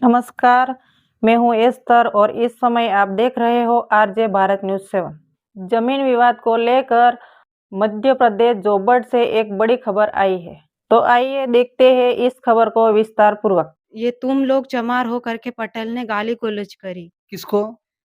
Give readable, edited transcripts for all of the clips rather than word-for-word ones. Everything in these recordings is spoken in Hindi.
नमस्कार, मैं हूँ एस्तर और इस समय आप देख रहे हो आरजे भारत न्यूज़ 7। जमीन विवाद को लेकर मध्य प्रदेश जोबड़ से एक बड़ी खबर आई है। तो आइए देखते हैं इस खबर को विस्तार पूर्वक। ये तुम लोग चमार हो करके पटेल ने गाली गलौज करी। किसको?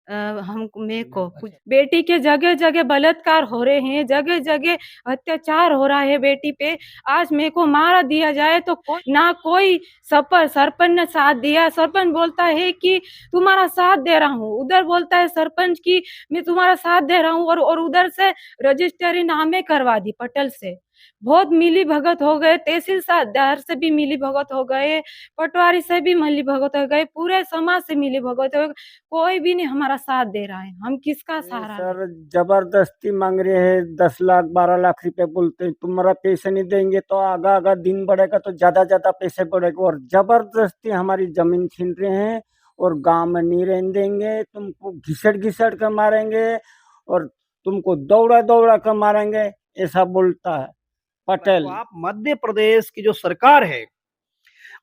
हम मेरे को कुछ बेटी के जगह जगह बलात्कार हो रहे हैं, जगह जगह अत्याचार हो रहा है बेटी पे। आज मेरे को मारा दिया जाए तो ना कोई सरपंच ने साथ दिया। सरपंच बोलता है कि तुम्हारा साथ दे रहा हूँ, उधर बोलता है सरपंच की मैं तुम्हारा साथ दे रहा हूँ, और उधर से रजिस्ट्री नामे करवा दी पटेल से। बहुत मिली भगत हो गए, तहसीलदार से भी मिली भगत हो गए, पटवारी से भी मिली भगत हो गए, पूरे समाज से मिली भगत हो गए। कोई भी नहीं हमारा साथ दे रहा है, हम किसका सहारा लें? सर जबरदस्ती मांग रहे हैं, 10 लाख 12 लाख रुपए बोलते हैं। तुम्हारा पैसे नहीं देंगे तो आगा आगा दिन बढ़ेगा तो ज्यादा ज्यादा पैसे बढ़ेगा, और जबरदस्ती हमारी जमीन छीन रहे हैं और गांव में नहीं रहने देंगे। तुमको घिसट घिसट कर मारेंगे और तुमको दौड़ा दौड़ा कर मारेंगे, ऐसा बोलता है पटेल। तो आप मध्य प्रदेश की जो सरकार है,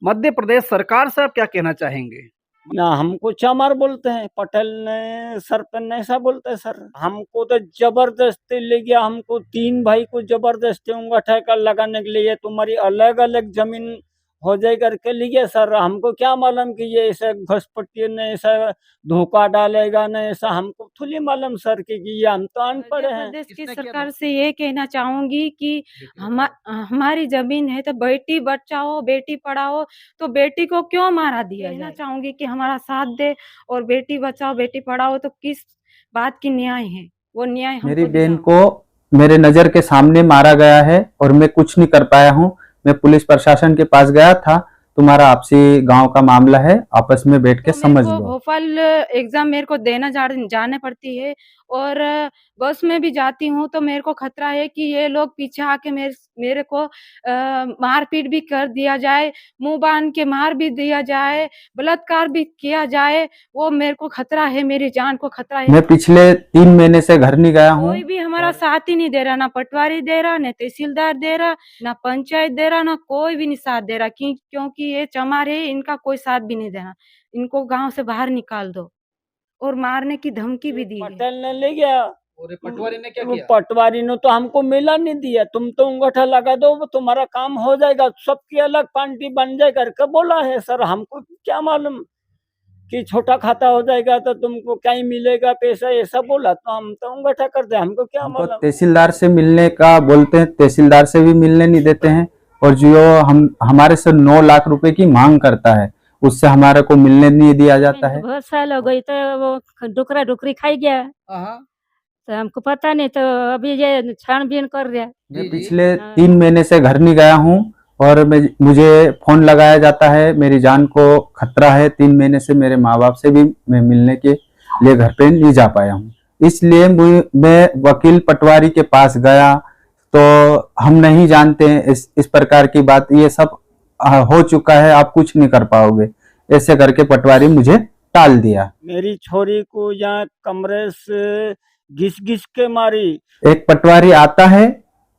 मध्य प्रदेश सरकार से आप क्या कहना चाहेंगे? ना हमको चमार बोलते हैं, पटेल ने सरपंच ने ऐसा बोलते हैं। सर हमको तो जबरदस्ती ले गया, हमको 3 भाई को जबरदस्ती अंगूठा का लगाने के लिए तुम्हारी अलग अलग जमीन हो जाए करके लिए। सर हमको क्या मालूम कि ये ऐसा घसपट्टी ने ऐसा धोखा डालेगा ना, ऐसा हमको थोड़ी मालूम सर कि ये हम तो अनपढ़ मध्य हैं। प्रदेश की किसने किया सरकार से ये कहना चाहूंगी कि हमारी जमीन है तो बेटी बचाओ, बेटी पढ़ाओ, तो बेटी को क्यों मारा दिया जाए? चाहूंगी कि हमारा साथ दे और बेटी बचाओ बेटी पढ़ाओ। तो किस बात की न्याय है, वो न्याय हमको मेरी बहन दिलाओ। को मेरे नज़र के सामने मारा गया है और मैं कुछ नहीं कर पाया हूँ। मैं पुलिस प्रशासन के पास गया था, तुम्हारा आपसी गांव का मामला है, आपस में बैठ के तो मेरे समझ को लो। भोपाल एग्जाम मेरे को देना जाने पड़ती है, और बस में भी जाती हूँ तो मेरे को खतरा है कि ये लोग पीछे आके मेरे को मारपीट भी कर दिया जाए, मुंह बांध के मार भी दिया जाए, बलात्कार भी किया जाए। वो मेरे को खतरा है, मेरी जान को खतरा है। मैं पिछले 3 महीने से घर नहीं गया हूँ। कोई भी हमारा साथ ही नहीं दे रहा, ना पटवारी दे रहा, ना तहसीलदार दे रहा, ना पंचायत दे रहा, ना कोई भी नहीं साथ दे रहा। क्योंकि ये चमार है, इनका कोई साथ भी नहीं देना। इनको गांव से बाहर निकाल दो, और मारने की धमकी भी दी है। पटेल ने ले गया और ये पटवारी ने क्या वो किया? पटवारी ने तो हमको मिला नहीं दिया। तुम तो अंगूठा लगा दो तुम्हारा काम हो जाएगा, सबकी अलग पार्टी बन जाए करके बोला है। सर हमको क्या मालूम कि छोटा खाता हो जाएगा तो तुमको क्या ही मिलेगा पैसा, ऐसा बोला तो हम तो अंगूठा कर दे, हमको क्या हमको मालूम। तहसीलदार से मिलने का बोलते हैं, तहसीलदार से भी मिलने नहीं देते हैं, और जो हम हमारे से 9 लाख रुपए की मांग करता है उससे हमारे को मिलने नहीं दिया जाता है। बहुत साल हो गई तो वो डुकरा डुकरी खाई गया, हाँ, तो हमको पता नहीं, तो अभी ये छानबीन कर रहा है। मैं पिछले 3 महीने से घर नहीं गया हूँ और मुझे फोन लगाया जाता है, मेरी जान को खतरा है। 3 महीने से मेरे माँ बाप से भी मैं मिलने के लिए घर पे नहीं जा पाया हूँ, इसलिए मैं वकील पटवारी के पास गया तो हम नहीं जानते हैं इस प्रकार की बात, ये सब हो चुका है, आप कुछ नहीं कर पाओगे, ऐसे करके पटवारी मुझे टाल दिया। मेरी छोरी को यहाँ कमरे से घिस घिस के मारी। एक पटवारी आता है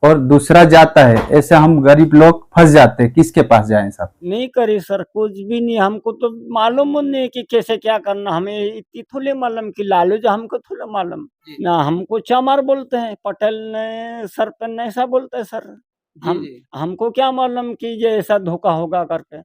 और दूसरा जाता है, ऐसे हम गरीब लोग फंस जाते हैं, किसके पास जाएं साहब? नहीं करी सर, कुछ भी नहीं। हमको तो मालूम नहीं कि कैसे क्या करना, हमें इतनी थोड़ी मालूम कि लालू जो हमको थोड़ा मालूम ना। हमको चमार बोलते हैं, पटेल ने सरपंच ने ऐसा बोलते हैं। सर हमको क्या मालूम कि ये ऐसा धोखा होगा करके।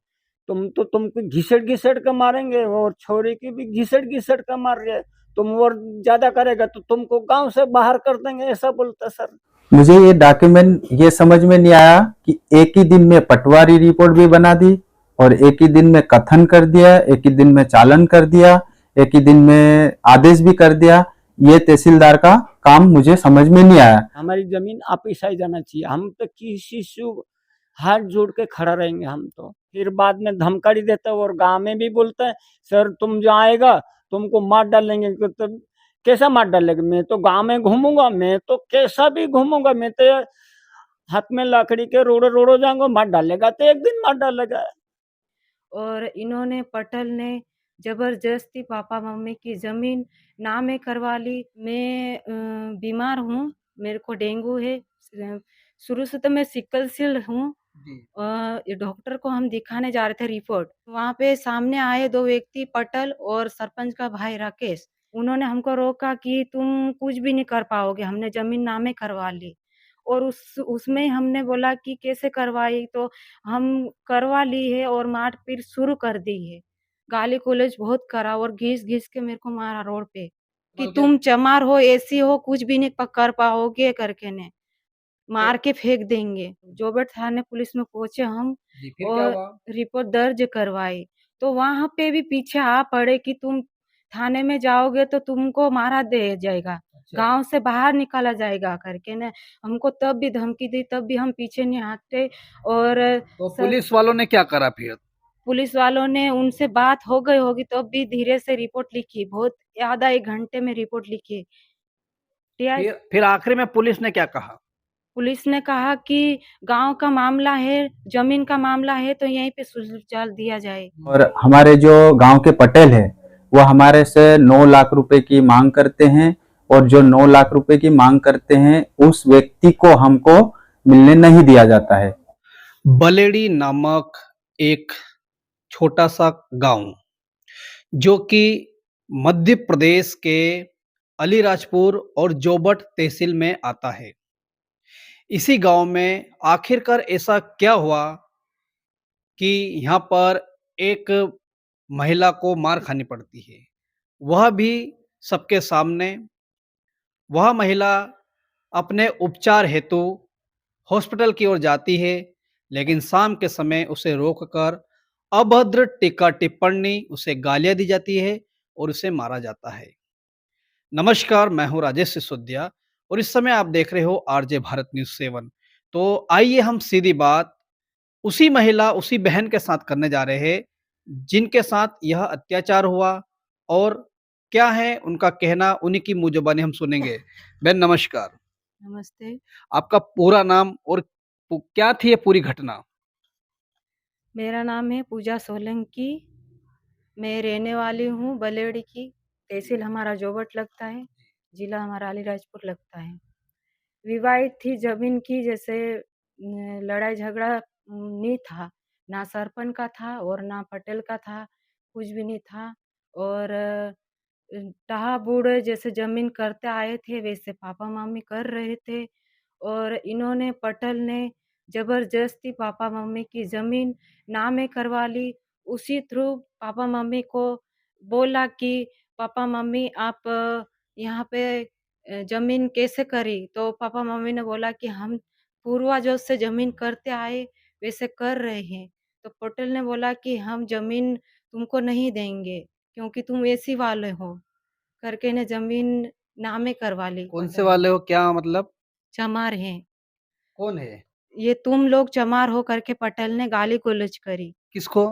तुमको घिसट घिसट कर मारेंगे, और छोरी की भी घिसट घिसट कर मार रहे। तुम और ज्यादा करेगा तो तुमको गांव से बाहर कर देंगे, ऐसा बोलता सर। मुझे ये डॉक्यूमेंट ये समझ में नहीं आया कि एक ही दिन में पटवारी रिपोर्ट भी बना दी और एक ही दिन में कथन कर दिया, एक ही दिन में चालन कर दिया, एक ही दिन में आदेश भी कर दिया। ये तहसीलदार का काम मुझे समझ में नहीं आया। हमारी जमीन वापिस आ जाना चाहिए, हम तो किसी से हाथ जोड़ के खड़ा रहेंगे। हम तो फिर बाद में धमकाड़ी देते हैं और गांव में भी बोलते हैं, सर तुम जो आएगा तुमको मार डालेंगे। तो कैसा मार डालेगा? मैं तो गांव में घूमूंगा, मैं तो कैसा भी घूमूंगा, मैं तो हाथ में लकड़ी के रोड़ो रोड़ो जाऊंगा, मार डालेगा तो एक दिन मार डालेगा। और इन्होंने पटेल ने जबरदस्ती पापा मम्मी की जमीन नामे करवा ली। मैं बीमार हूँ, मेरे को डेंगू है, शुरू से तो मैं सिकल सेल हूँ, जी ये डॉक्टर को हम दिखाने जा रहे थे रिपोर्ट। वहाँ पे सामने आए 2 व्यक्ति पटल और सरपंच का भाई राकेश। उन्होंने हमको रोका कि तुम कुछ भी नहीं कर पाओगे, हमने ज़मीन नामे करवा ली। और उसमें हमने बोला कि कैसे करवाई? तो हम करवा ली है और मारपीट शुरू कर दी है। गाली-गलौज बहुत करा और घीस-घीस के मेरे को मारा रोड पे कि बल्कि तुम चमार हो, ऐसी हो, कुछ भी नहीं कर पाओगे करके ने। मार के फेंक देंगे। जोबट थाने पुलिस में पहुँचे हम जी फिर क्या और हुआ? रिपोर्ट दर्ज करवाई। तो वहाँ पे भी पीछे आ पड़े कि तुम थाने में जाओगे तो तुमको मारा दे जाएगा, अच्छा गाँव से बाहर निकाला जाएगा करके ने हमको तब भी धमकी दी, तब भी हम पीछे नहीं हटे और तो सर पुलिस वालों ने क्या करा फिर? पुलिस वालों ने उनसे बात हो गई होगी तब भी धीरे से रिपोर्ट लिखी, बहुत आधा 1 घंटे में रिपोर्ट लिखी। टीआई फिर आखिर में पुलिस ने क्या कहा? पुलिस ने कहा कि गाँव का मामला है, ज़मीन का मामला है तो यहीं पे सुलझा दिया जाए। और हमारे जो गांव के पटेल है वो हमारे से 9 लाख रुपए की मांग करते हैं और जो 9 लाख रुपए की मांग करते हैं उस व्यक्ति को हमको मिलने नहीं दिया जाता है। बलेड़ी नामक एक छोटा सा गांव जो कि मध्य प्रदेश के अलीराजपुर और जोबट तहसील में आता है। इसी गांव में आखिरकार ऐसा क्या हुआ कि यहाँ पर एक महिला को मार खानी पड़ती है, वह भी सबके सामने। वह महिला अपने उपचार हेतु हॉस्पिटल की ओर जाती है, लेकिन शाम के समय उसे रोककर अभद्र टीका टिप्पणी, उसे गालियां दी जाती है और उसे मारा जाता है। नमस्कार, मैं हूं राजेश सिसोदिया और इस समय आप देख रहे हो आरजे भारत न्यूज़ 7। तो आइए हम सीधी बात उसी महिला, उसी बहन के साथ करने जा रहे हैं जिनके साथ यह अत्याचार हुआ और क्या है उनका कहना, उन्हीं की मुँह ज़ुबानी हम सुनेंगे। बहन नमस्कार, नमस्ते, आपका पूरा नाम और क्या थी ये पूरी घटना? मेरा नाम है पूजा सोलंकी। मैं रहने वाली हूँ बलेड़ी की। तहसील हमारा जोबट लगता है, जिला हमारा अलीराजपुर लगता है। विवाहित थी ज़मीन की, जैसे लड़ाई झगड़ा नहीं था, ना सरपंच का था और ना पटेल का था, कुछ भी नहीं था। और टहा-बूढ़ जैसे ज़मीन करते आए थे वैसे पापा-मम्मी कर रहे थे और इन्होंने पटेल ने ज़बरदस्ती पापा-मम्मी की ज़मीन नामे करवा ली। उसी थ्रू पापा-मम्मी को बोला कि पापा-मम्मी आप यहाँ पे ज़मीन कैसे करी? तो पापा-मम्मी ने बोला कि हम पूर्वजों से ज़मीन करते आए, वैसे कर रहे हैं। तो पटेल ने बोला कि हम ज़मीन तुमको नहीं देंगे, क्योंकि तुम एसी वाले हो, करके ने ज़मीन नामे करवा ली कौन से पटेल ने। वाले हो, क्या मतलब? चमार हैं, कौन है? ये तुम लोग चमार हो करके पटेल ने गाली-गलौज करी। किसको?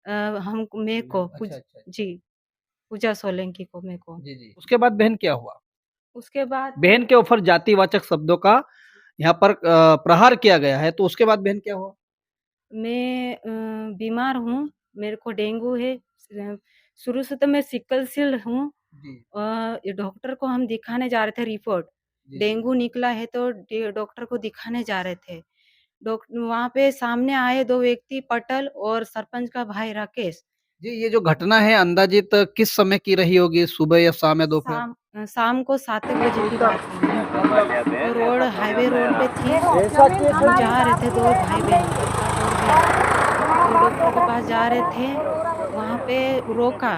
हम मेरे को अच्छा, अच्छा। जी, पूजा सोलंकी को मेरे को। जी, जी। उसके बाद बहन क्या हुआ? उसके बाद बहन के ऊपर जातिवाचक शब्दों का यहाँ पर प्रहार किया गया है, तो उसके बाद बहन क्या हुआ? मैं बीमार हूँ, मेरे को डेंगू है। शुरू से तो मैं सिकल सेल हूँ। जी, ये डॉक्टर को हम दिखाने जा रहे थे रिपोर्ट, जी, जी। डेंगू निकला है तो डॉक्टर को दिखाने जा रहे थे। वहाँ पे सामने आए 2 व्यक्ति पटेल और सरपंच का भाई राकेश। जी, ये जो घटना है अंदाजित किस समय की रही होगी? सुबह या शाम या दोपहर? शाम को 7 बजे की बात है। तो हाईवे रोड पे थी, हम जा रहे थे 2 भाई-बहन डॉक्टर के पास जा रहे थे, वहाँ पे रोका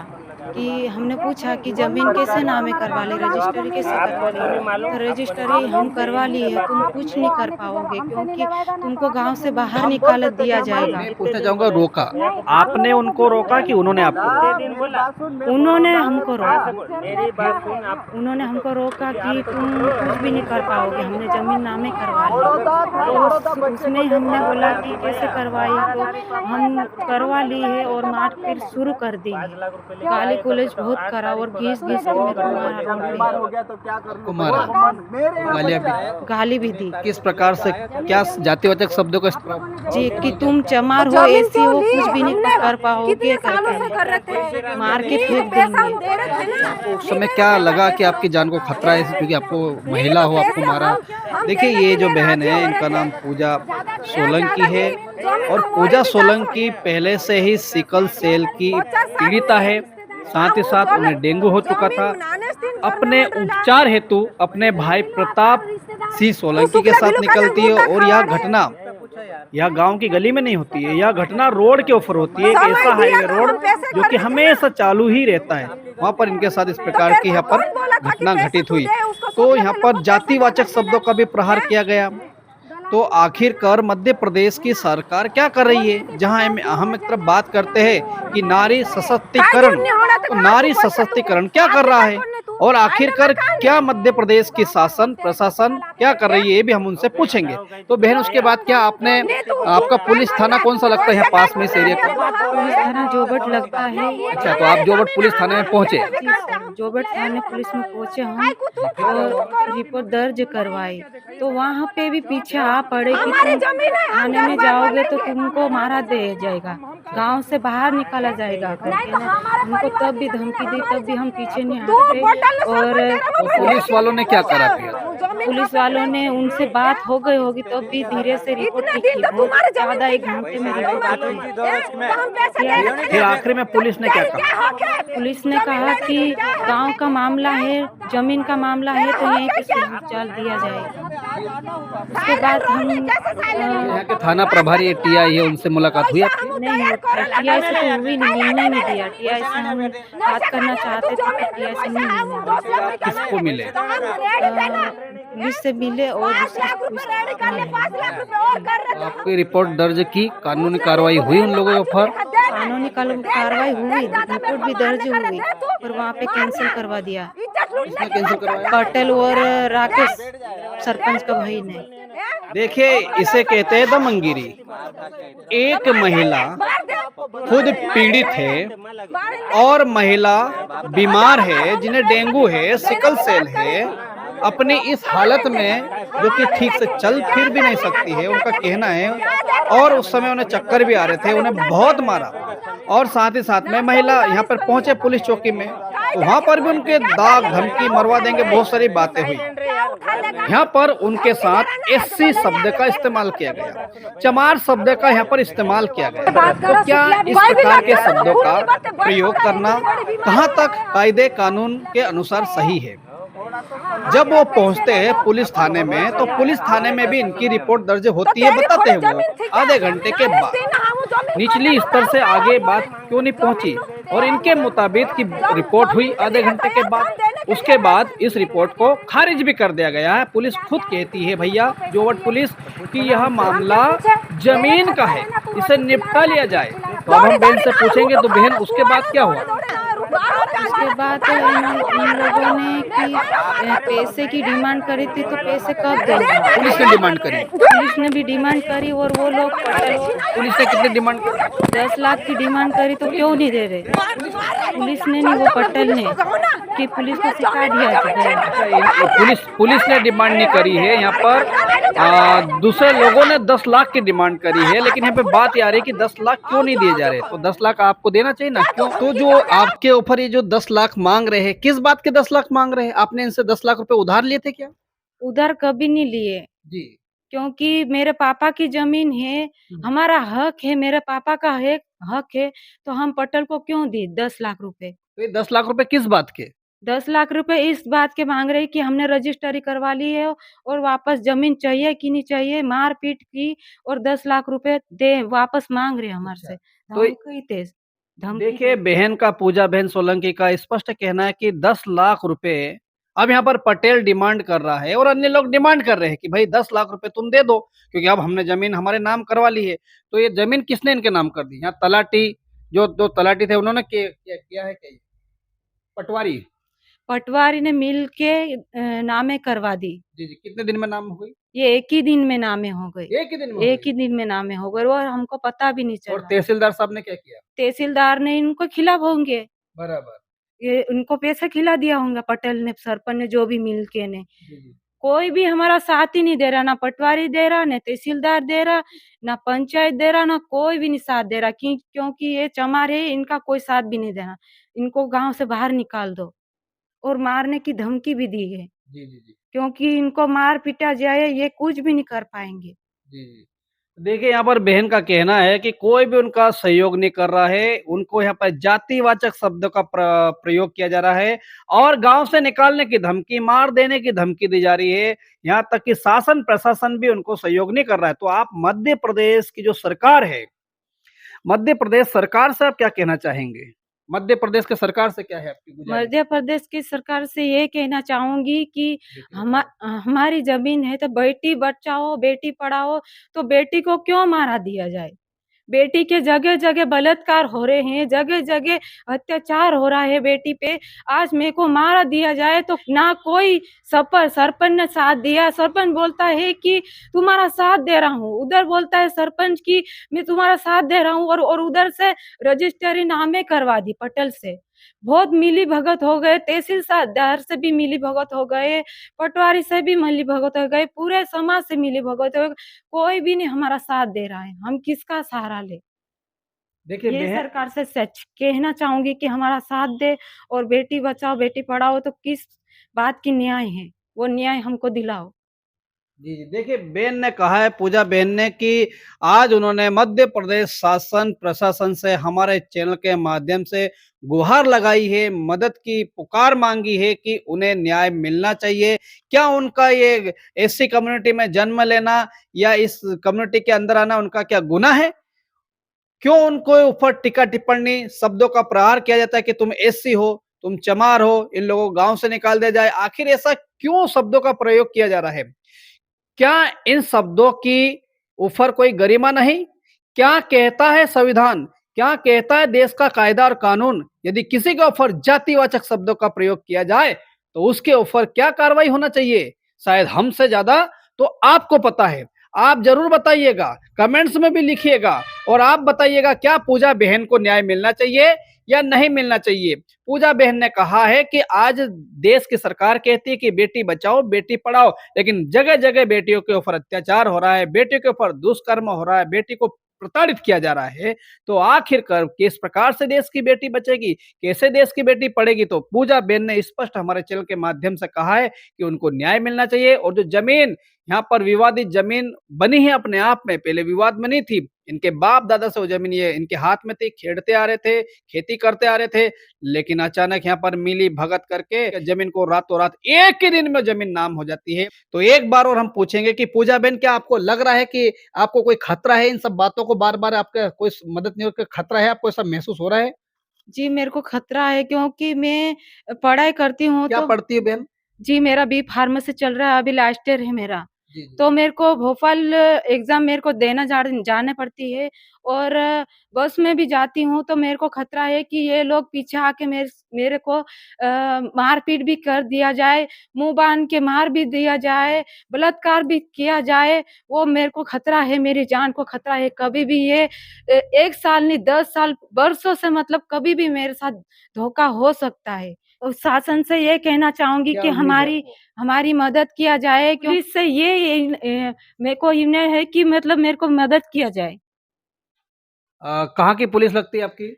कि हमने पूछा कि ज़मीन कैसे नामे करवा ली, रजिस्ट्री कैसे करवा ली? तो रजिस्ट्री हम करवा ली है, तुम कुछ नहीं कर पाओगे क्योंकि तुमको गाँव से बाहर निकाल दिया जाएगा। मैं पूछना चाहूँगा, रोका, आपने उनको रोका कि उन्होंने आपको? उन्होंने हमको रोका। उन्होंने हमको रोका कि तुम कुछ भी नहीं कर पाओगे, हमने ज़मीन नामे करवा ली। तो उसमें हमने बोला कि कैसे करवाई? तो हम करवा ली है और मारपीट शुरू कर दी है। गाली-गलौज बहुत करा और घीस-घीस के मेरे को मारा रोड पे। आपको मारा? गालियाँ भी? गाली भी दी। किस प्रकार से, क्या जातिवाचक शब्दों का इस्तेमाल? जी, कि तुम चमार हो, ऐसी हो, कुछ भी नहीं कर पाओगे करके मार के फेंक देंगे। उस समय क्या लगा कि आपकी जान को खतरा है, क्योंकि आपको महिला हो, आपको मारा? देखिए, ये जो बहन है इनका नाम पूजा सोलंकी है और पूजा सोलंकी पहले से ही सिकल सेल की पीड़िता है। साथ ही साथ उन्हें डेंगू हो चुका था। अपने उपचार हेतु अपने भाई प्रताप सिंह सोलंकी के साथ निकलती है और यह गांव की गली में नहीं होती है, यह घटना रोड के ऊपर होती है। एक ऐसा हाईवे रोड जो कि हमेशा चालू ही रहता है, वहां पर इनके साथ इस प्रकार की यहाँ पर घटना घटित हुई। तो यहाँ पर जातिवाचक शब्दों का भी प्रहार किया गया। तो आखिरकार मध्य प्रदेश की सरकार क्या कर रही है? जहां हम एक तरफ बात करते हैं कि नारी सशक्तिकरण, तो नारी सशक्तिकरण क्या कर रहा है और आखिरकार क्या मध्य प्रदेश की शासन प्रशासन क्या कर रही है, ये भी हम उनसे पूछेंगे। तो बहन, उसके बाद क्या आपका पुलिस थाना कौन सा लगता है यहाँ पास में इस एरिया का? पुलिस थाना जोबट लगता है। अच्छा, तो आप जोबट पुलिस थाने में पहुंचे? जोबट थाने पुलिस में पहुंचे हम और रिपोर्ट दर्ज करवाई। तो वहाँ पे भी पीछे आ पड़े कि तुम थाने में जाओगे तो तुमको मारा दे जाएगा, गांव से बाहर निकाला जाएगा करके ना हमको तब भी धमकी दी, तब भी हम पीछे नहीं हटे। और पुलिस वालों ने क्या करा फिर? पुलिस वालों ने उनसे बात हो गई होगी तब भी धीरे से रिपोर्ट लिखी, बहुत ज्यादा 1 घंटे में रिपोर्ट लिखी। फिर आखिर में पुलिस ने क्या कहा? पुलिस ने कहा कि गांव का मामला है, जमीन का मामला है, तो यहीं पे चल दिया जाएगा। उसके बाद हम यहाँ के थाना प्रभारी टीआई है, उनसे मुलाकात हुई आपकी? नहीं, टीआई से तो हुई नहीं, मिलने नहीं दिया। टीआई से हम बात करना चाहते थे तो टीआई से नहीं मिलने दिया। किसको मिले? पुलिस से मिले और आपकी रिपोर्ट दर्ज की, कानूनी कार्रवाई हुई उन लोगों के ऊपर? कानूनी कार्रवाई हुई, रिपोर्ट भी दर्ज हुई और वहाँ पे कैंसिल करवा दिया। किसने कैंसिल करवाया? पटेल और राकेश सरपंच का भाई ने। देखिए, इसे कहते हैं दमनगिरी। एक महिला खुद पीड़ित है और महिला बीमार है, जिन्हें डेंगू है, सिकल सेल है, अपनी इस हालत में जो कि ठीक से चल फिर भी नहीं सकती है, उनका कहना है। और उस समय उन्हें चक्कर भी आ रहे थे, उन्हें बहुत मारा। और साथ ही साथ में महिला यहाँ पर पहुंचे पुलिस चौकी में, तो वहां पर भी उनके दाग धमकी, मरवा देंगे, बहुत सारी बातें हुई। यहाँ पर उनके साथ एससी शब्द का इस्तेमाल किया गया, चमार शब्द का यहाँ पर इस्तेमाल किया गया। तो क्या इस प्रकार के शब्दों का प्रयोग करना कहाँ तक कायदे कानून के अनुसार सही है? जब वो पहुंचते हैं पुलिस थाने में, तो पुलिस थाने में भी इनकी रिपोर्ट दर्ज होती है। बताते हैं वो आधे घंटे के बाद निचली स्तर से आगे बात क्यों नहीं पहुंची, और इनके मुताबिक की रिपोर्ट हुई आधे घंटे के बाद। उसके बाद इस रिपोर्ट को खारिज भी कर दिया गया है। पुलिस खुद कहती है, भैया जोबट पुलिस, कि यह मामला जमीन का है, इसे निपटा लिया जाए। तो अब हम बहन से पूछेंगे, तो बहन उसके बाद क्या हुआ? उसके बाद इन लोगों ने कि पैसे की डिमांड करी थी, तो पैसे कब देंगे? पुलिस ने डिमांड करी? पुलिस ने भी डिमांड करी और वो लोग पुलिस ने कितनी डिमांड करी? 10 लाख की डिमांड करी, तो क्यों नहीं दे रहे? पुलिस ने नहीं, वो पटेल ने, कि पुलिस को सिखा दिया जाए। पुलिस ने डिमांड नहीं करी है, यहाँ पर दूसरे लोगों ने 10 लाख की डिमांड करी है। लेकिन यहाँ पे बात आ रही है कि 10 लाख क्यों नहीं दिए जा रहे? तो 10 लाख आपको देना चाहिए ना, क्यों? तो जो आपके ऊपर ये जो 10 लाख मांग रहे हैं, किस बात के 10 लाख मांग रहे हैं? आपने इनसे 10 लाख रुपए उधार लिए थे क्या? उधर कभी नहीं लिए जी, क्योंकि मेरे पापा की जमीन है, हमारा हक है, मेरे पापा का हक है, तो हम पटेल को क्यों दी 10 लाख रुपए? तो ये 10 लाख रुपए किस बात के? 10 लाख रुपए इस बात के मांग रहे कि हमने रजिस्ट्री करवा ली है और वापस जमीन चाहिए कि नहीं चाहिए, मारपीट की और 10 लाख रुपए दे वापस मांग रहे हमारे से। धमकी तेज धमकी। देखिए, बहन का, पूजा बहन सोलंकी का स्पष्ट कहना है कि 10 लाख रुपए अब यहाँ पर पटेल डिमांड कर रहा है और अन्य लोग डिमांड कर रहे हैं कि भाई 10 लाख रुपए तुम दे दो, क्योंकि अब हमने जमीन हमारे नाम करवा ली है। तो ये जमीन किसने इनके नाम कर दी? यहाँ तलाटी, जो दो तलाटी थे, उन्होंने किया है क्या? पटवारी ने मिल के नामे करवा दी। जी, कितने दिन में नाम हो गई? ये एक ही दिन में नामे हो गए। एक ही दिन में? एक ही दिन में नामे हो गए और हमको पता भी नहीं और चला। तहसीलदार साहब ने क्या किया? तहसीलदार ने इनको खिलाफ होंगे, बराबर। ये उनको पैसे खिला दिया होंगे पटेल ने, सरपंच ने, जो भी मिल के ने। जी। कोई भी हमारा साथ ही नहीं दे रहा, ना पटवारी दे रहा, ना तहसीलदार दे रहा, ना पंचायत दे रहा, ना कोई भी नहीं साथ दे रहा। क्योंकि ये चमार है, इनका कोई साथ भी नहीं देना। इनको गांव से बाहर निकाल दो और मारने की धमकी भी दी है। जी। क्योंकि इनको मार पिटा जाए, ये कुछ भी नहीं कर पाएंगे। जी। देखिए, यहाँ पर बहन का कहना है कि कोई भी उनका सहयोग नहीं कर रहा है। उनको यहाँ पर जातिवाचक शब्दों का प्रयोग किया जा रहा है और गाँव से निकालने की धमकी, मार देने की धमकी दी जा रही है। यहाँ तक कि शासन प्रशासन भी उनको सहयोग नहीं कर रहा है। तो आप मध्य प्रदेश की जो सरकार है, मध्य प्रदेश सरकार से आप क्या कहना चाहेंगे? मध्य प्रदेश की सरकार से क्या है आपकी गुजारिश? मध्य प्रदेश की सरकार से ये कहना चाहूंगी कि हमारी जमीन है तो बेटी बचाओ बेटी पढ़ाओ, तो बेटी को क्यों मारा दिया जाए? बेटी के जगह जगह बलात्कार हो रहे हैं, जगह जगह अत्याचार हो रहा है बेटी पे। आज मेरे को मारा दिया जाए तो ना कोई सरपंच ने साथ दिया। सरपंच बोलता है कि तुम्हारा साथ दे रहा हूँ, उधर बोलता है सरपंच की मैं तुम्हारा साथ दे रहा हूँ, और उधर से रजिस्ट्री नामे करवा दी पटल से। बहुत मिली भगत हो गए, तहसीलदार से भी मिली भगत हो गए, पटवारी से भी मिली भगत हो गए, पूरे समाज से मिली भगत हो गए। कोई भी नहीं हमारा साथ दे रहा है, हम किसका सहारा ले? देखिए ये बहन, सरकार से सच कहना चाहूंगी कि हमारा साथ दे और बेटी बचाओ बेटी पढ़ाओ, तो किस बात की न्याय है, वो न्याय हमको दिलाओ। जी, जी। देखिए, बेन ने कहा है, पूजा बेन ने, कि आज उन्होंने मध्य प्रदेश शासन प्रशासन से हमारे चैनल के माध्यम से गुहार लगाई है, मदद की पुकार मांगी है कि उन्हें न्याय मिलना चाहिए। क्या उनका ये एससी कम्युनिटी में जन्म लेना या इस कम्युनिटी के अंदर आना उनका क्या गुनाह है? क्यों उनको ऊपर टीका टिप्पणी शब्दों का प्रहार किया जाता है कि तुम एससी हो, तुम चमार हो, इन लोगों को गांव से निकाल दिया जाए? आखिर ऐसा क्यों शब्दों का प्रयोग किया जा रहा है? क्या इन शब्दों की ऊपर कोई गरिमा नहीं? क्या कहता है संविधान? क्या कहता है देश का कायदा और कानून? यदि किसी के ऊपर जातिवाचक शब्दों का प्रयोग किया जाए तो उसके ऊपर क्या कार्रवाई होना चाहिए? शायद हमसे ज्यादा तो आपको पता है। आप जरूर बताइएगा, कमेंट्स में भी लिखिएगा और आप बताइएगा क्या पूजा बहन को न्याय मिलना चाहिए या नहीं मिलना चाहिए। पूजा बहन ने कहा है कि आज देश की सरकार कहती है कि बेटी बचाओ बेटी पढ़ाओ, लेकिन जगह जगह बेटियों के ऊपर अत्याचार हो रहा है, बेटियों के ऊपर दुष्कर्म हो रहा है, बेटी को प्रताड़ित किया जा रहा है। तो आखिरकार किस प्रकार से देश की बेटी बचेगी, कैसे देश की बेटी पढ़ेगी? तो पूजा बहन ने स्पष्ट हमारे चैनल के माध्यम से कहा है कि उनको न्याय मिलना चाहिए। और जो जमीन यहाँ पर विवादित जमीन बनी है, अपने आप में पहले विवाद में नहीं थी, इनके बाप दादा से वो जमीन ये इनके हाथ में थी, खेड़ते आ रहे थे, खेती करते आ रहे थे, लेकिन अचानक यहाँ पर मिली भगत करके जमीन को रातों रात एक ही दिन में जमीन नाम हो जाती है। तो एक बार और हम पूछेंगे कि पूजा बहन, क्या आपको लग रहा है कि आपको कोई खतरा है? इन सब बातों को बार बार आपका कोई मदद नहीं हो, खतरा है, आपको ऐसा महसूस हो रहा है? जी, मेरे को खतरा है क्योंकि मैं पढ़ाई करती हूँ क्या तो पढ़ती है बहन? जी, मेरा बी फार्मेसी चल रहा है, अभी लास्ट ईयर है मेरा। जी, जी। तो मेरे को भोपाल एग्ज़ाम मेरे को देना जाने पड़ती है, और बस में भी जाती हूँ तो मेरे को खतरा है कि ये लोग पीछे आके मेरे को मार-पीट भी कर दिया जाए, मुँह बाँध के मार भी दिया जाए, बलात्कार भी किया जाए, वो मेरे को खतरा है, मेरी जान को खतरा है। कभी भी ये 1 साल नहीं 10 साल, बरसों से मतलब कभी भी मेरे साथ धोखा हो सकता है। और शासन से ये कहना चाहूँगी क्या कि उम्मीद है आपको? हमारी मदद किया जाए, पुलिस से मेरे को इन्हें है कि मतलब मेरे को मदद किया जाए। कहाँ की पुलिस लगती है आपकी?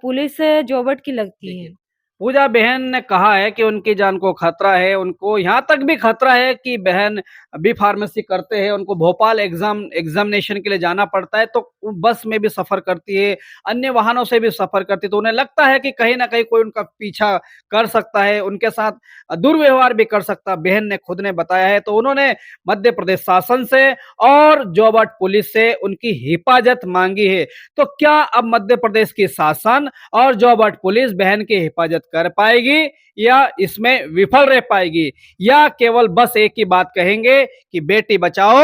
पुलिस जोबट की लगती है। देखिए, पूजा बहन ने कहा है कि उनकी जान को खतरा है, उनको यहाँ तक भी खतरा है कि बहन बी फार्मेसी करते हैं, उनको भोपाल एग्जामिनेशन के लिए जाना पड़ता है, तो वो बस में भी सफ़र करती है, अन्य वाहनों से भी सफ़र करती है, तो उन्हें लगता है कि कहीं न कहीं कोई उनका पीछा कर सकता है, उनके साथ दुर्व्यवहार भी कर सकता है, बहन ने खुद ने बताया है। तो उन्होंने मध्य प्रदेश शासन से और जोबट पुलिस से उनकी हिफाजत माँगी है। तो क्या अब मध्य प्रदेश की शासन और जोबट पुलिस बहन की हिफाजत कर पाएगी या इसमें विफल रह पाएगी, या केवल बस एक ही बात कहेंगे कि बेटी बचाओ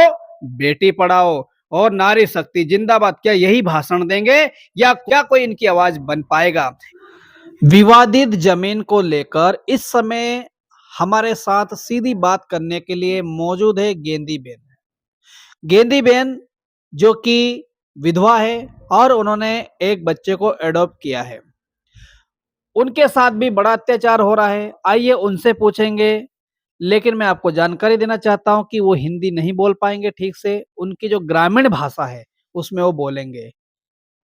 बेटी पढ़ाओ और नारी शक्ति जिंदाबाद? क्या यही भाषण देंगे या क्या कोई इनकी आवाज बन पाएगा? विवादित जमीन को लेकर इस समय हमारे साथ सीधी बात करने के लिए मौजूद है गेंदी बेन। गेंदी बेन जो कि विधवा है और उन्होंने एक बच्चे को एडॉप्ट किया है। उनके साथ भी बड़ा अत्याचार हो रहा है, आइए उनसे पूछेंगे। लेकिन मैं आपको जानकारी देना चाहता हूं कि वो हिंदी नहीं बोल पाएंगे ठीक से, उनकी जो ग्रामीण भाषा है उसमें वो बोलेंगे।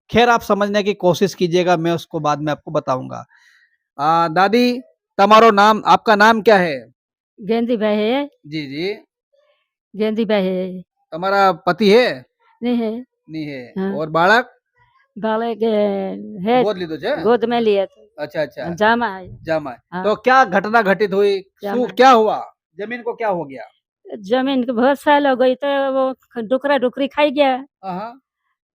खैर, आप समझने की कोशिश कीजिएगा, मैं उसको बाद में आपको बताऊंगा। दादी, તમારો नाम, आपका नाम क्या है? गेंदी बहे जी जी। गेंदी बहे तुम्हारा पति है? नहीं है। नहीं है। हाँ। और बालक बालक है, गोद ली तुझे? गोद में लिया था। अच्छा अच्छा, जामा है। जमा है। हाँ। तो क्या घटना घटित हुई? जामा। क्या हुआ? जमीन को क्या हो गया? जमीन को बहुत साल हो गई तो वो डुकरा डुकरी खाई गया, हाँ,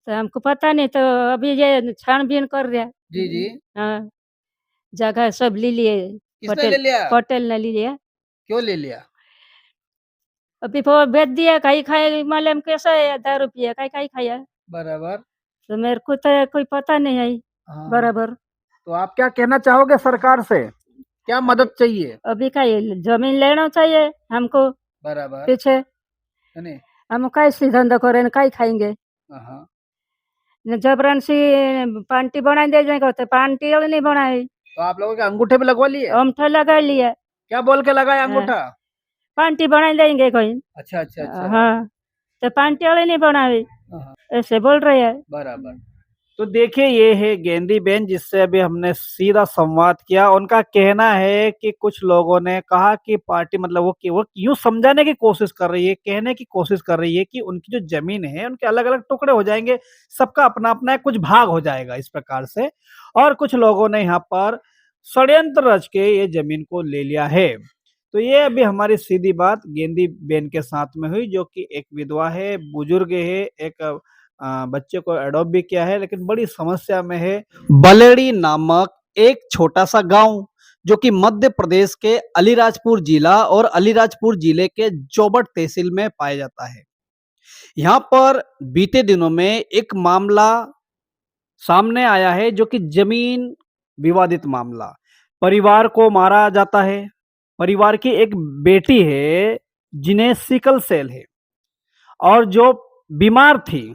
तो हमको पता नहीं, तो अभी ये छानबीन कर रहा। जी जी। हाँ, जगह सब ले लिए। किसने ले लिया? पटेल ने ले लिया। क्यों ले लिया? अभी वो बेच दिया, कहीं खाए मालूम कैसा है, 10 रुपया कहीं कहीं खाया। बराबर। तो मेरे को तो कोई पता नहीं है हाँ। बराबर। तो आप क्या कहना चाहोगे सरकार से? क्या मदद चाहिए? अभी का ये जमीन लेना चाहिए हमको। बराबर पीछे है नहीं? हम कैसे धंधा करें, कहीं खाएंगे। हाँ। न जबरन सी पांटी बना दे जाएगा, तो पांटी वाली नहीं बनाई। तो आप लोगों के अंगूठे पे लगवा लिए? अंगूठा लगा लिया। क्या बोल के लगाया अंगूठा? पांटी बना देंगे कोई। अच्छा अच्छा अच्छा। हाँ, तो पांटी वाली नहीं बनाई, हाँ, ऐसे बोल रहे हैं। बराबर। तो देखिए ये है गेंदी बेन जिससे अभी हमने सीधा संवाद किया। उनका कहना है कि कुछ लोगों ने कहा कि पार्टी मतलब वो यूं समझाने की कोशिश कर रही है, कहने की कोशिश कर रही है कि उनकी जो जमीन है उनके अलग अलग टुकड़े हो जाएंगे, सबका अपना अपना कुछ भाग हो जाएगा इस प्रकार से। और कुछ लोगों ने यहाँ पर षड्यंत्र रच के ये जमीन को ले लिया है। तो ये अभी हमारी सीधी बात गेंदी बेन के साथ में हुई, जो कि एक विधवा है, बुजुर्ग है, एक बच्चे को अडॉप्ट भी किया है, लेकिन बड़ी समस्या में है। बलेड़ी नामक एक छोटा सा गांव जो कि मध्य प्रदेश के अलीराजपुर जिला और अलीराजपुर जिले के जोबट तहसील में पाया जाता है। यहाँ पर बीते दिनों में एक मामला सामने आया है जो कि जमीन विवादित मामला। परिवार को मारा जाता है। परिवार की एक बेटी है जिन्हें सिकल सेल है और जो बीमार थी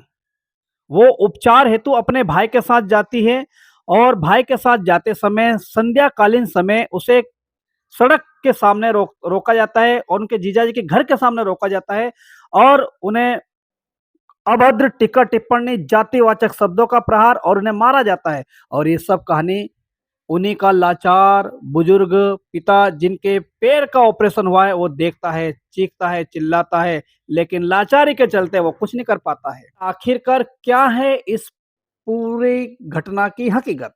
वो उपचार हेतु अपने भाई के साथ जाती है और भाई के साथ जाते समय संध्याकालीन समय उसे सड़क के सामने रोका जाता है और उनके जीजाजी के घर के सामने रोका जाता है और उन्हें अभद्र टिक्का टिप्पणी जातिवाचक शब्दों का प्रहार और उन्हें मारा जाता है। और ये सब कहानी उन्हीं का लाचार बुजुर्ग पिता जिनके पैर का ऑपरेशन हुआ है वो देखता है, चीखता है, चिल्लाता है, लेकिन लाचारी के चलते वो कुछ नहीं कर पाता है। आखिरकार क्या है इस पूरी घटना की हकीकत?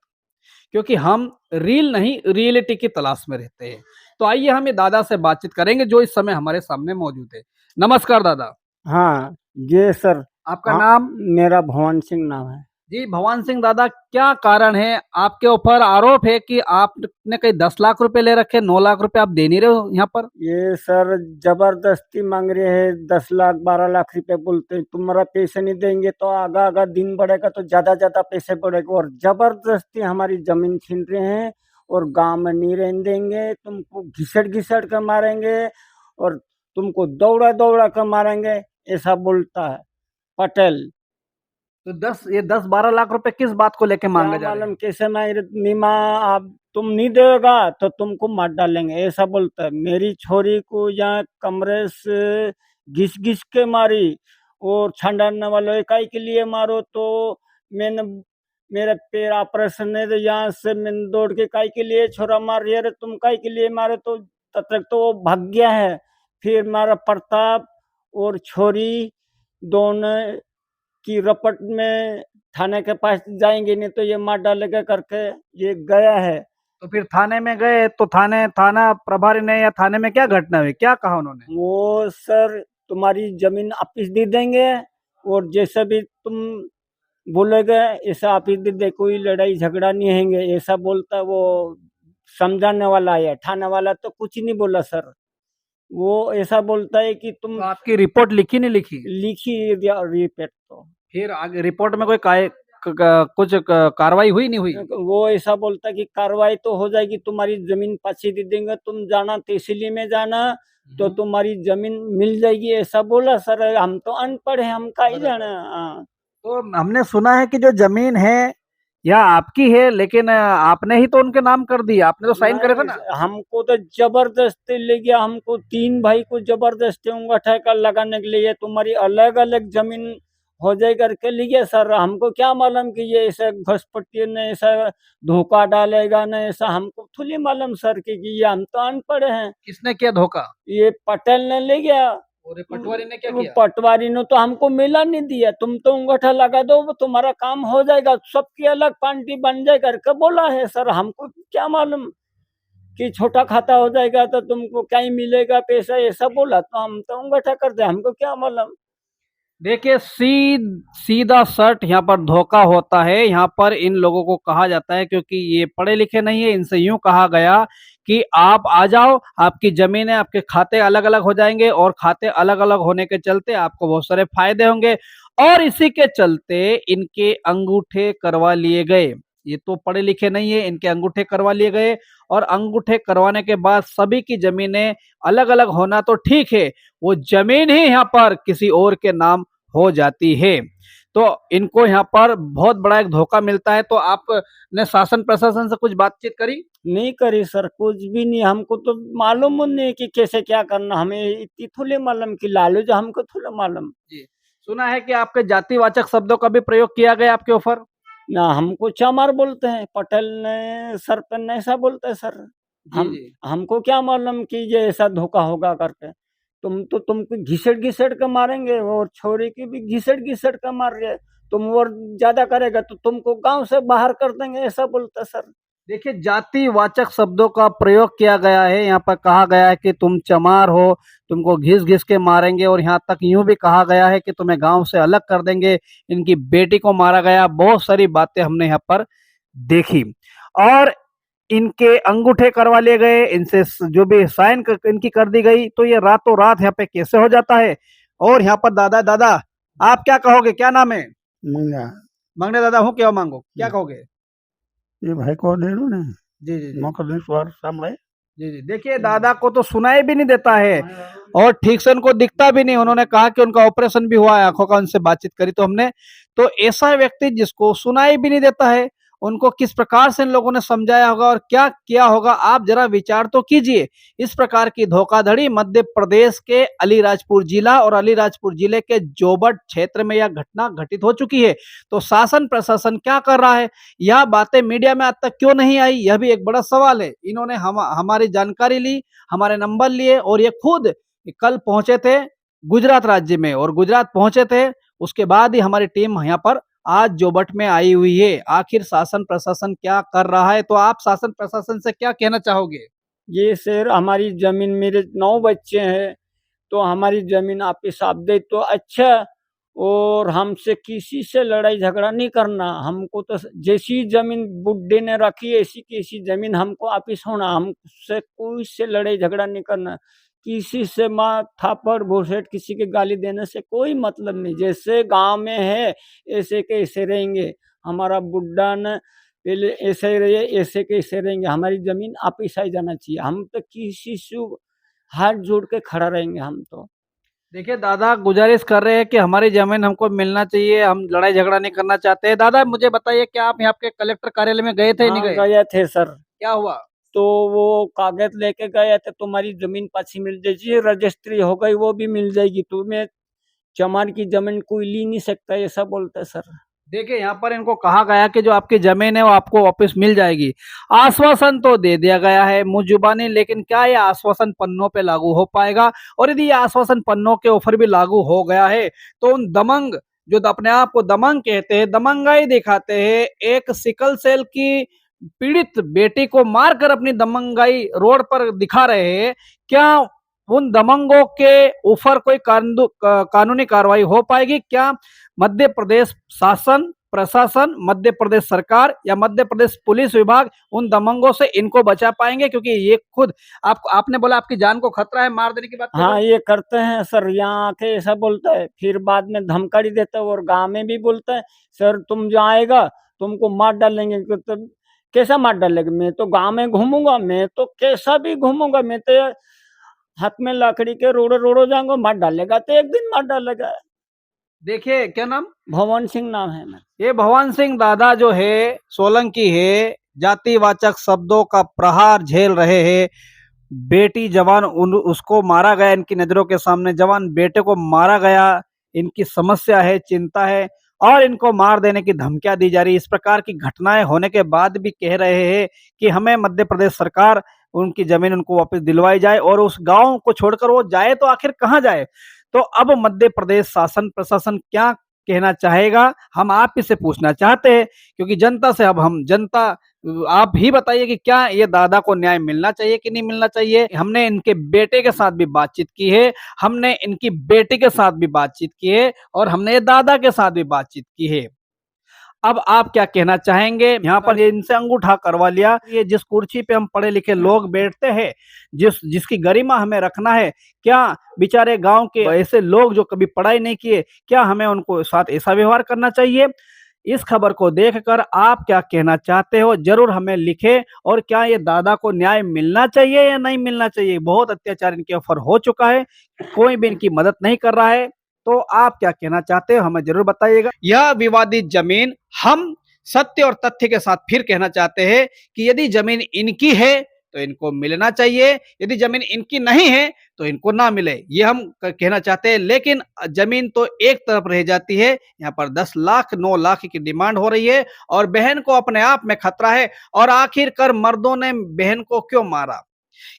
क्योंकि हम रील नहीं रियलिटी की तलाश में रहते हैं। तो आइए हम ये दादा से बातचीत करेंगे जो इस समय हमारे सामने मौजूद है। नमस्कार दादा। हाँ जी सर। आपका हाँ, नाम? मेरा भवन सिंह नाम है। जी भगवान सिंह दादा, क्या कारण है? आपके ऊपर आरोप है कि आपने कहीं 10 लाख रुपए ले रखे, 9 लाख रुपए आप दे नहीं रहे हो यहाँ पर। ये सर जबरदस्ती मांग रहे हैं, 10 लाख 12 लाख रुपए बोलते हैं, तुम्हारा पैसे नहीं देंगे तो आगा आगा दिन बढ़ेगा तो ज्यादा ज्यादा पैसे बढ़ेगा, और जबरदस्ती हमारी जमीन छीन रहे हैं और गांव में नहीं रहने देंगे, तुमको घिसट घिसट कर मारेंगे और तुमको दौड़ा दौड़ा कर मारेंगे, ऐसा बोलता है पटेल। तो 10-12 लाख रुपए किस बात को लेके मांगे क्या जा रहे मालूम हैं? कैसे मांग रहे, नीमा आप तुम नहीं देगा तो तुमको मार डालेंगे, ऐसा बोलता है। मेरी छोरी को यहाँ कमरे से घिस घिस के मारी और छंडाने वाले इकाई के लिए मारो, तो मैंने मेरा पैर ऑपरेशन है तो यहाँ से मैंने दौड़ के काई के लिए छोरा मार रही है, अरे तुम काई के लिए मारे, तो तब तक तो वो भाग गया है। फिर मारा प्रताप और छोरी दोनों की रपट में थाने के पास जाएंगे, नहीं तो ये मार डालेगा करके ये गया है। तो फिर थाने में गए तो थाना प्रभारी ने या थाने में क्या घटना हुई, क्या कहा उन्होंने? वो सर तुम्हारी जमीन वापिस दे देंगे और जैसा भी तुम बोलेगे ऐसा वापिस दे दे, कोई लड़ाई झगड़ा नहीं हैंगे, ऐसा बोलता है। वो समझाने वाला है, थाने वाला तो कुछ नहीं बोला सर, वो ऐसा बोलता है कि तुम तो आपकी रिपोर्ट लिखी नहीं लिखी? लिखी रिपेट। तो फिर आगे रिपोर्ट में कोई कुछ कार्रवाई हुई नहीं हुई? वो ऐसा बोलता कि कार्रवाई तो हो जाएगी, तुम्हारी जमीन पाछी दे देंगे, तुम जाना तहसीली में जाना तो तुम्हारी जमीन मिल जाएगी, ऐसा बोला सर। हम तो अनपढ़ है, हम का ही जाना। हाँ। तो हमने सुना है कि जो जमीन है यह आपकी है, लेकिन आपने ही तो उनके नाम कर दी, आपने तो साइन करे थे ना? हमको तो जबरदस्ती ले गया, हमको 3 भाई को जबरदस्ती अंगूठा का लगाने के लिए तुम्हारी अलग अलग जमीन हो जाए करके ले गया सर। हमको क्या मालूम कि ये ऐसा घसपट्टी ने ऐसा धोखा डालेगा ना, ऐसा हमको थोड़ी मालूम सर कि ये हम तो अनपढ़ हैं। किसने किया धोखा? ये पटेल ने ले गया। और ये पटवारी ने क्या वो किया? पटवारी ने तो हमको मिला नहीं दिया, तुम तो अंगूठा लगा दो वो तुम्हारा काम हो जाएगा, सबकी अलग पार्टी बन जाए करके बोला है सर। हमको क्या मालूम कि छोटा खाता हो जाएगा तो तुमको क्या ही मिलेगा पैसा, ऐसा बोला तो हम तो अंगूठा कर दे, हमको क्या मालूम। देखिए सीधा सट यहाँ पर धोखा होता है। यहाँ पर इन लोगों को कहा जाता है, क्योंकि ये पढ़े लिखे नहीं है, इनसे यूं कहा गया कि आप आ जाओ, आपकी जमीन है, आपके खाते अलग अलग हो जाएंगे और खाते अलग अलग होने के चलते आपको बहुत सारे फायदे होंगे, और इसी के चलते इनके अंगूठे करवा लिए गए। ये तो पढ़े लिखे नहीं है, इनके अंगूठे करवा लिए गए, और अंगूठे करवाने के बाद सभी की जमीनें अलग अलग होना तो ठीक है, वो जमीन ही यहाँ पर किसी और के नाम हो जाती है। तो इनको यहाँ पर बहुत बड़ा एक धोखा मिलता है। तो आपने शासन प्रशासन से कुछ बातचीत करी? नहीं करी सर, कुछ भी नहीं, हमको तो मालूम नहीं है कि कैसे क्या करना, हमें इतनी थोड़े मालूम कि लालू जो हमको थोड़ा मालूम। जी, सुना है कि आपके जातिवाचक शब्दों का भी प्रयोग किया गया आपके ऊपर? ना हमको चमार बोलते हैं, पटेल ने सरपंच ऐसा बोलते हैं सर। हम जी। हमको क्या मालूम कि ये ऐसा धोखा होगा करके। तुमको घिसट घिसट के मारेंगे, और छोरी की भी घिसट घिसट के मार रहे, तुम और ज्यादा करेगा तो तुमको गांव से बाहर कर देंगे, ऐसा बोलता सर। देखिए, जातिवाचक शब्दों का प्रयोग किया गया है। यहाँ पर कहा गया है कि तुम चमार हो, तुमको घिस घिस के मारेंगे, और यहाँ तक यूं भी कहा गया है कि तुम्हें गांव से अलग कर देंगे। इनकी बेटी को मारा गया। बहुत सारी बातें हमने यहाँ पर देखी, और इनके अंगूठे करवा लिए गए, इनसे जो भी साइन इनकी कर दी गई। तो ये रातों रात यहाँ पे कैसे हो जाता है? और यहाँ पर दादा दादा आप क्या कहोगे? क्या नाम है? मंगा मांगने दादा हूँ, क्या मांगो, क्या कहोगे? ये भाई को दे दो ना, जी जी जी मौका दे सवार सामने। जी जी। देखिए, दादा को तो सुनाई भी नहीं देता है, और ठीक से उनको दिखता भी नहीं। उन्होंने कहा कि उनका ऑपरेशन भी हुआ है आंखों का, उनसे बातचीत करी तो हमने। तो ऐसा व्यक्ति जिसको सुनाई भी नहीं देता है, उनको किस प्रकार से इन लोगों ने समझाया होगा और क्या किया होगा, आप जरा विचार तो कीजिए। इस प्रकार की धोखाधड़ी मध्य प्रदेश के अलीराजपुर जिला और अलीराजपुर जिले के जोबट क्षेत्र में यह घटना घटित हो चुकी है। तो शासन प्रशासन क्या कर रहा है? यह बातें मीडिया में आज तक क्यों नहीं आई, यह भी एक बड़ा सवाल है। इन्होंने हमारी जानकारी ली, हमारे नंबर लिए, और ये खुद कल पहुंचे थे गुजरात राज्य में, और गुजरात पहुंचे थे उसके बाद ही हमारी टीम यहाँ पर आज जोबट में आई हुई है। आखिर शासन प्रशासन क्या कर रहा है? तो आप शासन प्रशासन से क्या कहना चाहोगे? ये सर हमारी जमीन, मेरे 9 बच्चे हैं, तो हमारी जमीन आप हिसाब दे तो अच्छा, और हमसे किसी से लड़ाई झगड़ा नहीं करना। हमको तो जैसी जमीन बुड्ढे ने रखी ऐसी की ऐसी जमीन हमको वापिस होना, हमसे कोई से लड़ाई झगड़ा नहीं करना। किसी से माँ थापड़ भूसेट किसी के गाली देने से कोई मतलब नहीं। जैसे गांव में है ऐसे के ऐसे रहेंगे, हमारा बुड्ढा ने पहले ऐसे ही रहे, ऐसे के ऐसे रहेंगे। हमारी जमीन वापिस आ जाना चाहिए, हम तो किसी से हाथ जोड़ के खड़ा रहेंगे हम तो। देखिए, दादा गुजारिश कर रहे हैं कि हमारी जमीन हमको मिलना चाहिए, हम लड़ाई झगड़ा नहीं करना चाहते हैं। दादा मुझे बताइए, क्या आप यहाँ के कलेक्टर कार्यालय में गए थे? नहीं हाँ, गए? गए थे सर। क्या हुआ? तो वो कागज लेके गए थे, तुम्हारी जमीन पाछी मिल जाएगी, रजिस्ट्री हो गई वो भी मिल जाएगी, तुम्हें चमार की जमीन कोई ली नहीं सकता, ऐसा बोलते सर। देखिए, यहाँ पर इनको कहा गया कि जो आपकी जमीन है वो आपको वापस मिल जाएगी। आश्वासन तो दे दिया गया है मुंह जुबानी, लेकिन क्या ये आश्वासन पन्नों पे लागू हो पाएगा? और यदि ये आश्वासन पन्नों के ऊपर भी लागू हो गया है, तो उन दमंग जो अपने आप को दमंग कहते हैं, दमंगाई दिखाते हैं, एक सिकल सेल की पीड़ित बेटी को मारकर अपनी दमंगाई रोड पर दिखा रहे हैं, क्या उन दमंगों के ऊपर कोई कानूनी कार्रवाई हो पाएगी? क्या मध्य प्रदेश शासन प्रशासन, मध्य प्रदेश सरकार या मध्य प्रदेश पुलिस विभाग उन दमंगों से इनको बचा पाएंगे? क्योंकि ये खुद आपने बोला आपकी जान को खतरा है, मार देने की बात कर रहे हाँ, हो। ये करते हैं सर, यहाँ आके ऐसा बोलता है, फिर बाद में धमकाड़ी देता है, और गांव में भी बोलता है सर तुम जो आएगा तुमको मार डालेंगे। तो कैसा मार डालेगा? मैं तो गांव में घूमूंगा, मैं तो कैसा भी घूमूंगा, मैं तो हाथ में लकड़ी के रोड़ो रोड़ो जाऊंगा, मार डालेगा तो एक दिन मार डालेगा। देखिए, क्या नाम? भवन सिंह नाम है मेरा। ये भगवान सिंह दादा जो है सोलंकी है, जातिवाचक शब्दों का प्रहार झेल रहे हैं। बेटी जवान उसको मारा गया, इनकी नजरों के सामने जवान बेटे को मारा गया। इनकी समस्या है, चिंता है, और इनको मार देने की धमकियां दी जा रही है। इस प्रकार की घटनाएं होने के बाद भी कह रहे हैं कि हमें मध्य प्रदेश सरकार उनकी जमीन उनको वापस दिलवाई जाए और उस गांव को छोड़कर वो जाए तो आखिर कहाँ जाए। तो अब मध्य प्रदेश शासन प्रशासन क्या कहना चाहेगा, हम आप ही से पूछना चाहते हैं, क्योंकि जनता से अब हम जनता आप ही बताइए कि क्या ये दादा को न्याय मिलना चाहिए कि नहीं मिलना चाहिए। हमने इनके बेटे के साथ भी बातचीत की है, हमने इनकी बेटी के साथ भी बातचीत की है और हमने ये दादा के साथ भी बातचीत की है। अब आप क्या कहना चाहेंगे। यहाँ पर ये इनसे अंगूठा करवा लिया, ये जिस कुर्सी पे हम पढ़े लिखे लोग बैठते हैं, जिसकी गरिमा हमें रखना है, क्या बेचारे गांव के ऐसे लोग जो कभी पढ़ाई नहीं किए, क्या हमें उनको साथ ऐसा व्यवहार करना चाहिए। इस खबर को देखकर आप क्या कहना चाहते हो जरूर हमें लिखें। और क्या ये दादा को न्याय मिलना चाहिए या नहीं मिलना चाहिए। बहुत अत्याचार इनके ऊपर हो चुका है, कोई भी इनकी मदद नहीं कर रहा है। तो आप क्या कहना चाहते हो हमें जरूर बताइएगा। यह विवादित जमीन हम सत्य और तथ्य के साथ फिर कहना चाहते हैं कि यदि जमीन इनकी है तो इनको मिलना चाहिए, यदि जमीन इनकी नहीं है तो इनको ना मिले, ये हम कहना चाहते हैं। लेकिन जमीन तो एक तरफ रह जाती है, यहाँ पर 10 लाख 9 लाख की डिमांड हो रही है और बहन को अपने आप में खतरा है। और आखिरकार मर्दों ने बहन को क्यों मारा,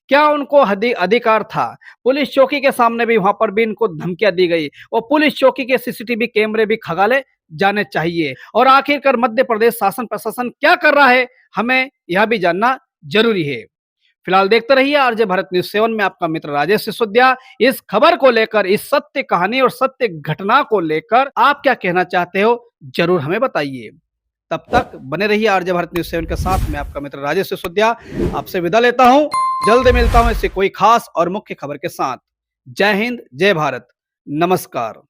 क्या उनको अधिकार था। पुलिस चौकी के सामने भी वहां पर भी इनको धमकियां दी गई और पुलिस चौकी के सीसीटीवी कैमरे भी खंगाले जाने चाहिए। और आखिरकार मध्य प्रदेश शासन प्रशासन क्या कर रहा है, हमें यह भी जानना जरूरी है। फिलहाल देखते रहिए आरजे भारत न्यूज 7 में आपका मित्र राजेश सिसोदिया। इस खबर को लेकर, इस सत्य कहानी और सत्य घटना को लेकर आप क्या कहना चाहते हो जरूर हमें बताइए। तब तक बने रहिए आरजे भारत न्यूज 7 के साथ। मैं आपका मित्र राजेश सिसोदिया आपसे विदा लेता हूं। जल्द मिलता हूं इससे कोई खास और मुख्य खबर के साथ। जय हिंद, जय भारत, नमस्कार।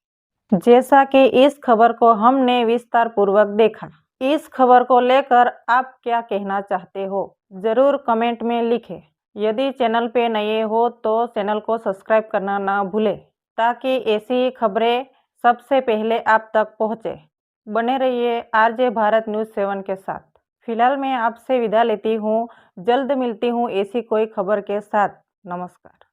जैसा कि इस खबर को हमने विस्तार पूर्वक देखा, इस खबर को लेकर आप क्या कहना चाहते हो जरूर कमेंट में लिखें। यदि चैनल पे नए हो तो चैनल को सब्सक्राइब करना ना भूलें, ताकि ऐसी खबरें सबसे पहले आप तक पहुंचे। बने रहिए आरजे भारत न्यूज़ 7 के साथ। फिलहाल मैं आपसे विदा लेती हूँ, जल्द मिलती हूँ ऐसी कोई खबर के साथ। नमस्कार।